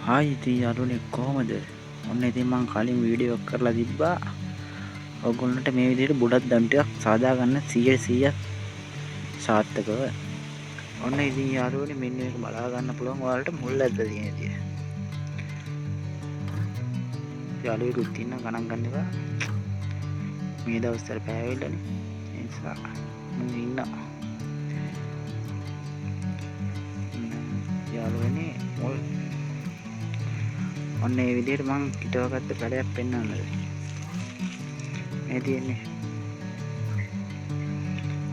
Hi ඉතින් යාළුවනේ කොහමද? ඔන්න ඉතින් මම කලින් වීඩියෝ එකක් කරලා තිබ්බා. ඔයගොල්ලන්ට මේ විදිහට බුලත් දණු ටිකක් සාදා ගන්න 100% සාර්ථකව. ඔන්න ඉතින් යාළුවනේ මෙන්න මේක බලා ගන්න පුළුවන් ඔයාලට මුල් ඇද්ද තියෙන විදිය. යාළුවෙකුත් ඉන්න ගණන් ගන්න එපා. මේ දවස්වල පෑවෙන්නනේ. ඒ නිසා මම ඉන්නවා. යාළුවනේ මුල් ඔන්න ඒ විදිහට මං හිතවගත්ත පැලයක් පෙන්වන්නද මේ තියෙන්නේ.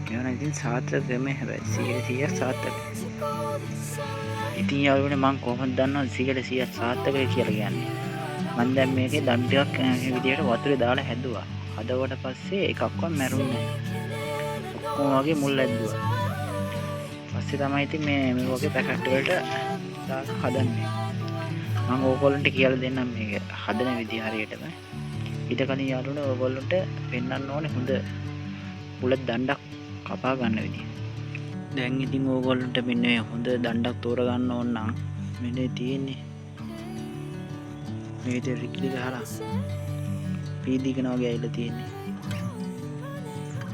මේවන ඉතින් සාර්ථක ක්‍රමය හැබැයි 100% සාර්ථක. ඉතින් යාළුවනේ මං කොහොමද දන්නවද 100% සාර්ථකයි කියලා කියන්නේ? මං දැන් මේකේ දණු ටිකක් මේ විදිහට වතුරේ දාලා හැදුවා. හදවට පස්සේ එකක්වත් මැරුන්නේ නැහැ. ඔක්කොම වගේ මුල් ඇද්දුවා. පස්සේ තමයි ඉතින් මේ වගේ පැකට් වලට දාලා හදන්නේ. මම ඕගොල්ලන්ට කියලා දෙන්නම් මේක හදන විදිහ හරියටම. ඊට කලින් යාළුවනේ ඕගොල්ලන්ට පෙන්වන්න ඕනේ හොඳ බුලත් දණ්ඩක් කපා ගන්න විදිහ. දැන් ඉතින් ඕගොල්ලන්ට මෙන්න මේ හොඳ දණ්ඩක් තෝරගන්න ඕන නම් මෙන්න තියෙන්නේ මේ විදිහ රිකිලි ගහලා පීදිකන වගේ ඇවිල්ලා තියෙන්නේ.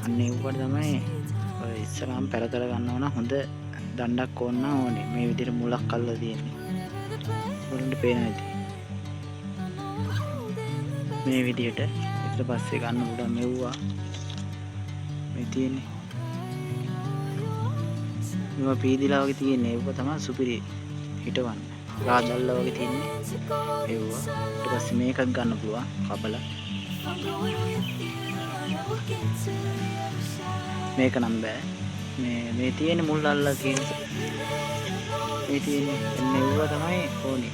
අන්න ඒකට තමයි ඔය ඉස්සරහම පැල කර ගන්න ඕන හොඳ දණ්ඩක් ඕනේ. මේ විදිහට මුලක් අල්ලලා තියෙන්නේ. ඔයාලට පේනවා ඉතින් මේ විදිහට ඊට පස්සේ ගන්න උඩ මෙව්වා මේ තියෙන්නේ. මේවා පීදිලා වගේ තියෙන්නේ. ඒක තමයි සුපිරි හිටවන්න. රාදල්ලා වගේ තියෙන්නේ. ඒවා ඊට පස්සේ මේකක් ගන්න පුළුවන් කපලා. මේක නම් බෑ. මේ තියෙන්නේ මුල් අල්ලලා තියෙන. මේ තියෙන්නේ එන්නේවා තමයි ඕනේ.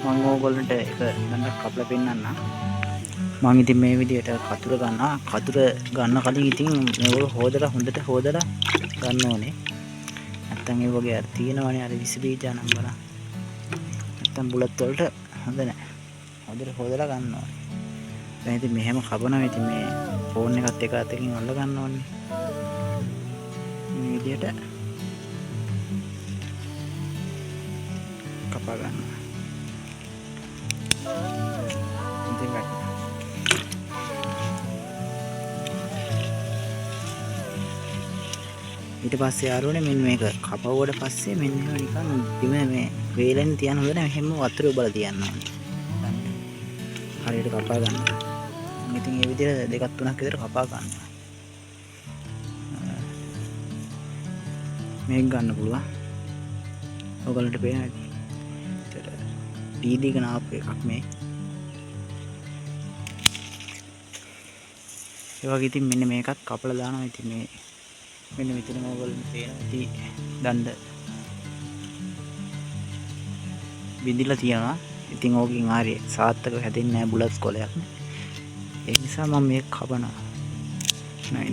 මම ඕගොල්ලන්ට එක දණ්ඩක් කපලා පෙන්නන්නම්. මම ඉතින් මේ විදිහට කතුර ගන්නවා. කතුර ගන්න කලින් ඉතින් මේක හොඳට හොදලා ගන්න ඕනේ. නැත්තම් ඒ වගේ අර තියෙනවනේ අර විස බීජ නම් බලන්න. නැත්තම් බුලත් වලට හොඳ නැහැ. හොඳට හොදලා ගන්න ඕනේ. දැන් ඉතින් මෙහෙම කපනවා. ඉතින් මේ ෆෝන් එකත් එක අතකින් අල්ල ගන්න ඕනේ. මේ විදිහට කපා ගන්නවා. ඉතින් ඊට පස්සේ යාළුවනේ මෙන්න මේක කපවුවට පස්සේ මෙන්න නිකන් බිම මේ වේලෙන් තියන හොඳ නැහැ. හැම වතුර ඔබලා තියන්න ඕනේ. හරියට කපා ගන්නවා. ඉතින් මේ විදිහට දෙකක් තුනක් විතර කපා ගන්නවා. මේක ගන්න පුළුවන්. ඔයගලන්ට පේනවා ඉතින්. පීදිකන ආප් එකක් මේ. ඒ වගේ ඉතින් මෙන්න මේකත් කපලා දානවා. ඉතින් මේ මෙන්න මෙතන ඕගොල්ලන්ට පේනවා ඉතින් දණ්ඩ බිඳිලා තියනවා. ඉතින් ඕකෙන් ආරේ සාර්ථකව හැදෙන්නේ නැහැ බුලත් කොලයක්. ඒ නිසා මම මේක කපනවා. නෑ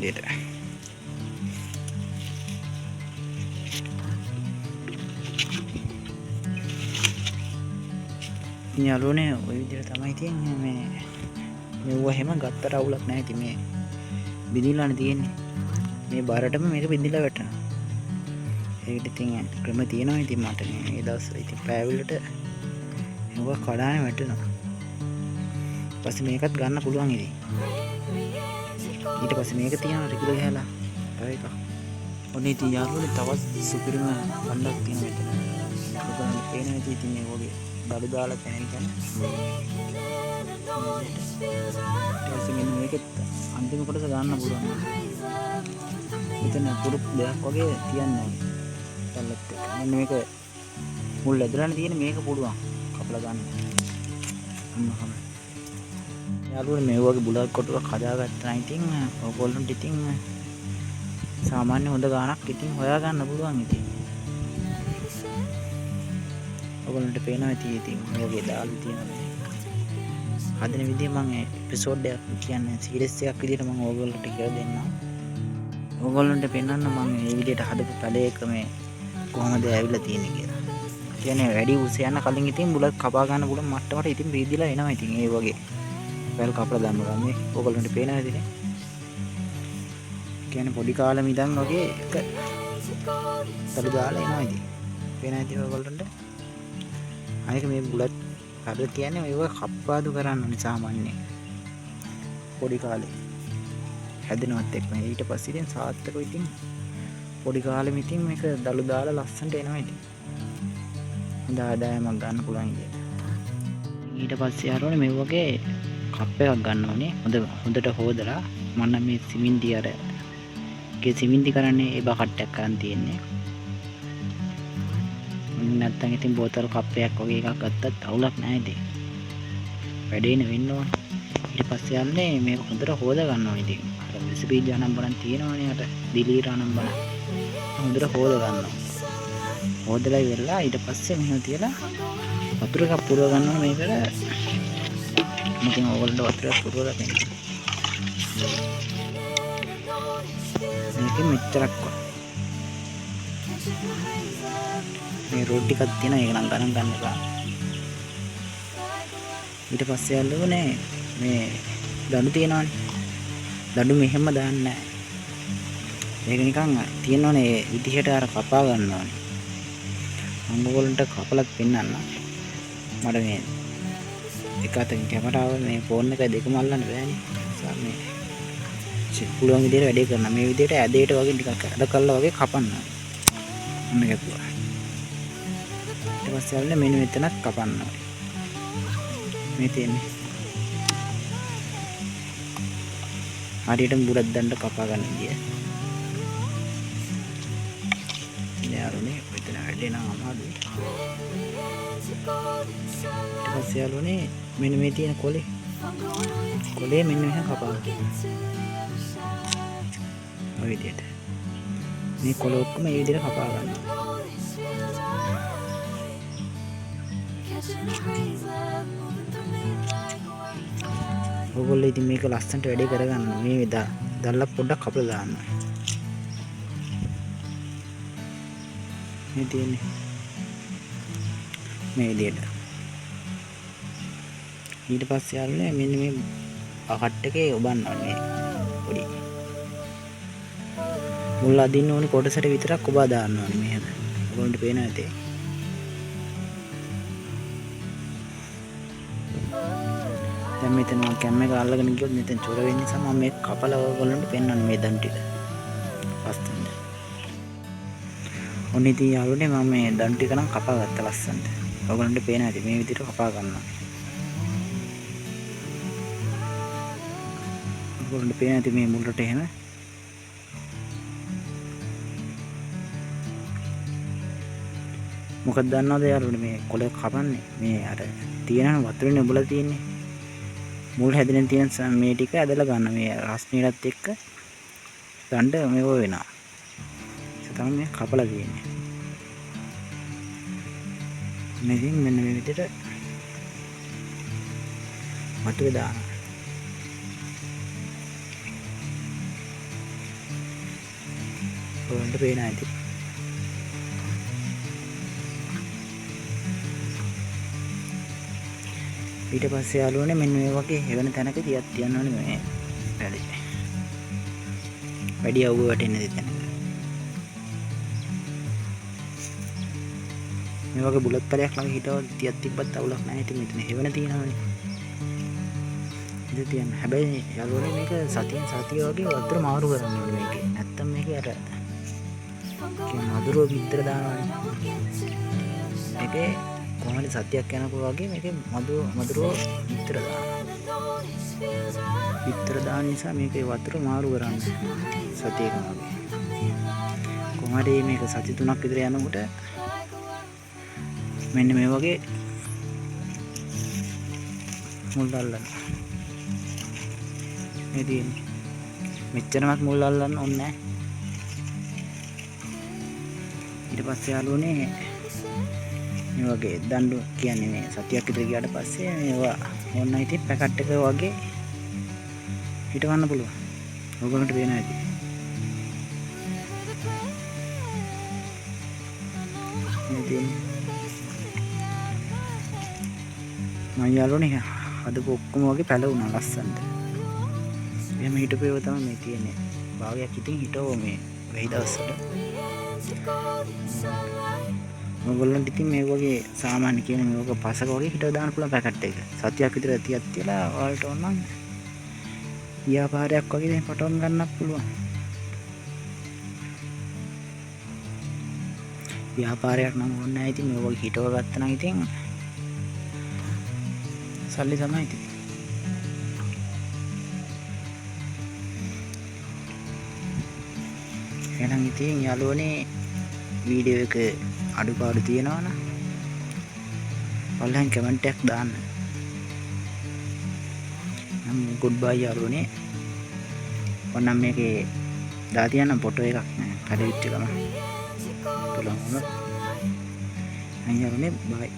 ඉතින් යාළුවනේ ওই විදිහට තමයි තියෙන්නේ. මෙව්ව හැම ගත්තට අවුලක් නැහැ. ඉතින් මේ බිඳිලානේ තියෙන්නේ. මේ බාරටම මේක බිඳිලා වැටෙනවා. ඒකට ඉතින් ක්‍රම තියෙනවා. ඉතින් මට මේ දවස්වල ඉතින් පෑවිලට මේක කඩානේ වැටෙනවා. ඊපස්සේ මේකත් ගන්න පුළුවන් ඉතින්. ඊට පස්සේ මේක තියනවා රිකිල ගහලා තව එකක්. ඔන්න ඉතින් යාළුවනේ තවත් සුපිරිම වණ්ඩක් තියෙනවා මෙතන. ඔයාලට පේනවා ඉතින් මේ වගේ බඩු දාලා තැනින් ඊට මේකෙත් අන්තිම කොටස ගන්න පුළුවන්. මෙතන පුරුත් දෙයක් වගේ තියන්න ඕනේ. පැලත් එක. මෙන්න මේක මුල් ඇදලානේ තියෙන මේක පුළුවන් කපලා ගන්න. අම්මහම. යාළුවනේ මේ වගේ බුලත් කොටුවක් හදාගත්තා නම් ඉතින් ඔයගොල්ලන්ට ඉතින් සාමාන්‍ය හොඳ ගාණක් ඉතින් හොයා ගන්න පුළුවන් ඉතින්. ඔයගොල්ලන්ට පේනවා ඉතින් මේ වගේ දාලා තියෙනවා. හදන විදිය මම එපිසෝඩ් එකක් කියන්නේ සීරීස් එකක් විදියට මම ඕගොල්ලන්ට කියලා දෙන්නම්. ඕගොල්ලන්ට පෙන්වන්න මම මේ විදියට හදපු පැලයක මේ කොහොමද ඇවිල්ලා තියෙන්නේ කියලා. කියන්නේ වැඩි උස යන කලින් ඉතින් බුලත් කපා ගන්න පුළුවන් මට්ටමට ඉතින් බීදිලා එනවා. ඉතින් ඒ වගේ පැල් කපලා දානවා මේ ඕගොල්ලන්ට පේනවා ඉතින්. කියන්නේ පොඩි කාලෙම ඉඳන් වගේ එක පැල දාලා එනවා ඉතින්. පේනවා ඉතින් ඕගොල්ලන්ට. අනික මේ බුලත් කඩ කියන්නේ මේක කප්පාදු කරන්න ඕනේ සාමාන්‍යයෙන්. පොඩි කාලේ හැදෙනවත් එක්ක ඊට පස්සේ ඉතින් සාර්ථකව ඉතින් පොඩි කාලෙම ඉතින් මේක දළු දාලා ලස්සනට එනවා ඉතින්. හොඳ ආදායමක් ගන්න පුළුවන් ඉතින්. ඊට පස්සේ ආරෝනේ මේ වගේ කප් එකක් ගන්න ඕනේ. හොඳට හොදලා මම නම් මේ සිමෙන්ති ගේ සිමෙන්ති කරන්නේ ඒ බකට් එකක් ගන්න තියෙන්නේ. නැත්තම් ඉතින් බෝතල් කප් එකක් වගේ එකක් ගත්තත් අවුලක් නැහැ ඉතින්. වැඩේ වෙන්න ඕනේ. ඊට පස්සේ යන්නේ මේක හොඳට හොද ගන්න ඕනේ ඉතින්. අර රෙසිපි ජානම් බලන් තියෙනවනේ අර දිලීරානම් බලන්. හොඳට හොද ගන්නවා. හොදලා ඉවරලා ඊට පස්සේ මෙහෙම තියලා වතුර එකක් පුරව ගන්න ඕනේ මේකට. මම ඕගොල්ලන්ට වතුර එකක් පුරවලා දෙන්න. මේක මෙච්චරක් වගේ. මේ රෝඩ් ටිකක් තියෙනවා ඒක නම් ගණන් ගන්න එපා. ඊට පස්සේ යල්ලුනේ මේ දඩු තියෙනවානේ. දඩු මෙහෙම දාන්නේ නැහැ. ඒක නිකන් තියෙනවනේ ඒ විදිහට අර කපා ගන්න ඕනේ. මම ඔයගොල්ලන්ට කපලත් පෙන්නන්න. මට මේ එක අතකින් කැමරාව මේ ෆෝන් එක දෙකම අල්ලන්න බෑනේ. මේ පුළුවන් විදිහට වැඩේ කරනවා. මේ විදිහට ඇදේට වගේ ටිකක් අඩ කළා වගේ කපන්න. ඔන්න ගැපුවා. ඊට පස්සේ යන්නේ මෙන්න මෙතනත් කපන්න. මේ තියෙන්නේ. හරියටම බුරක් දණ්ඩ කපා ගන්න විදිය. යාළුවනේ මෙතන වැඩේ නම් අමාරුයි. ඊට පස්සේ යාළුවනේ මෙන්න මේ තියෙන කොලේ මෙන්න මෙහෙම කපා ගන්න. ඔය විදිහට. මේ කොළ ඔක්කොම මේ විදිහට කපා ගන්න. ඔයගොල්ලෝ ඉතින් මේක ලස්සනට වැඩේ කරගන්න. මේ දැල්ලක් පොඩ්ඩක් කපලා දාන්න. මේ තියෙන්නේ මේ විදිහට. ඊට පස්සේ ආන්නේ මෙන්න මේ බකට් එකේ ඔබන්න ඕනේ පොඩි. මුල් අදින්න ඕනේ කොටසට විතරක් ඔබා දාන්න ඕනේ මෙහෙම. ඔයගොල්ලන්ට පේනවා ඇති. දැන් මෙතන මම කැම් එක අල්ලගෙන ගියොත් මෙතන චොර වෙන නිසා මම මේක කපලා ඔයගොල්ලන්ට පෙන්වන්නේ මේ දණු ටික. පස්සෙන්ද. ඔන්න ඉතින් යාළුවනේ මම මේ දණු ටික නම් කපා ගත්තා ලස්සනට. ඔයගොල්ලන්ට පේනවා ඇති මේ විදිහට කපා ගන්නවා. ඔයගොල්ලන්ට පේනවා ඇති මේ මුලට එහෙම. මොකක්ද දන්නවද යාළුවනේ මේ කොළ කපන්නේ මේ අර තියෙන වතුරනේ උබලා තියෙන්නේ. මුල් හැදෙන තියෙන මේ ටික ඇදලා ගන්න මේ රස්නියලත් එක්ක ගන්න මේව වෙනවා. ඒක තමයි මේ කපලා තියෙන්නේ. මේකෙන් මෙන්න මේ විදිහට වතුර දාන්න. ඔයන්ට පේන ඇති. ඊට පස්සේ යාළුවනේ මෙන්න මේ වගේ හෙවන තැනක තියක් තියන්න ඕනේ මේ වැඩි. වැඩි අවුව වැටෙන්නේ නැති තැනක. මේ වගේ බුලත් පැලයක් ළඟ හිටව තියක් තිබ්බත් අවුලක් නැහැ. ඉතින් මෙතන හෙවන තියෙනවානේ. ඉතින් තියන්න. හැබැයි යාළුවනේ මේක සතියෙන් සතිය වගේ වතුර මාරු කරන්න ඕනේ මේකේ. නැත්තම් මේකේ අර මදුරුව විතර දානවානේ. මේකේ කොහොමද සතියක් යනකොට වගේ මේකේ මදුරුව විතර දානවා. විතර දාන නිසා මේකේ වතුර මාරු කරන්න සතියකම වගේ. කොහොමද මේක සති 3ක් විතර යනකොට මෙන්න මේ වගේ මුල් අල්ලන්න. මේ තියෙන්නේ. මෙච්චරමත් මුල් අල්ලන්න ඕනේ නැහැ. ඊට පස්සේ යාළුවනේ මේ වගේ දඬු කියන්නේ මේ සතියක් විතර ගියාට පස්සේ මේවා ඕන්න ඉතින් පැකට් එක වගේ හිටවන්න පුළුවන්. ඔයගොල්ලන්ට පේනවා ඇති. මේ තියෙන්නේ. මම යාළුවනේ හදපු ඔක්කොම වගේ පැලුණා ලස්සනට. එහෙම හිටපේව තමයි මේ තියෙන්නේ. භාගයක් ඉතින් හිටවෝ මේ වෙයි දවස්වල. ඔයගොල්ලන්ට ඉතින් මේ වගේ සාමාන්‍ය කියන මේ වගේ පසක වගේ හිටව දාන්න පුළුවන් පැකට් එක. සතියක් විතර තියක් තියලා ඔයාලට ඕන නම් ව්‍යාපාරයක් වගේ දැන් පටන් ගන්නත් පුළුවන්. ව්‍යාපාරයක් නම් ඕනේ නැහැ ඉතින් මේ වගේ හිටව ගත්තා නම් ඉතින් සල්ලි තමයි ඉතින්. එහෙනම් ඉතින් යාළුවනේ වීඩියෝ එක අඩුපාඩු තියෙනවා නම් ඔයාලෙන් කමෙන්ට් එකක් දාන්න. නම් ගුඩ් බයි යාළුවනේ. ඔන්නම් මේකේ දා තියන්න ෆොටෝ එකක් නෑ. කඩවිච් එකම. පුළුවන් වුණොත්. අයියාළුවනේ බයි.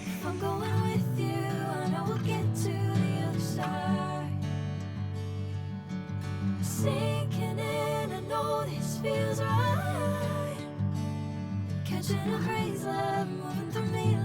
Sinking in, I know this feels right. Catching a haze, love moving through me.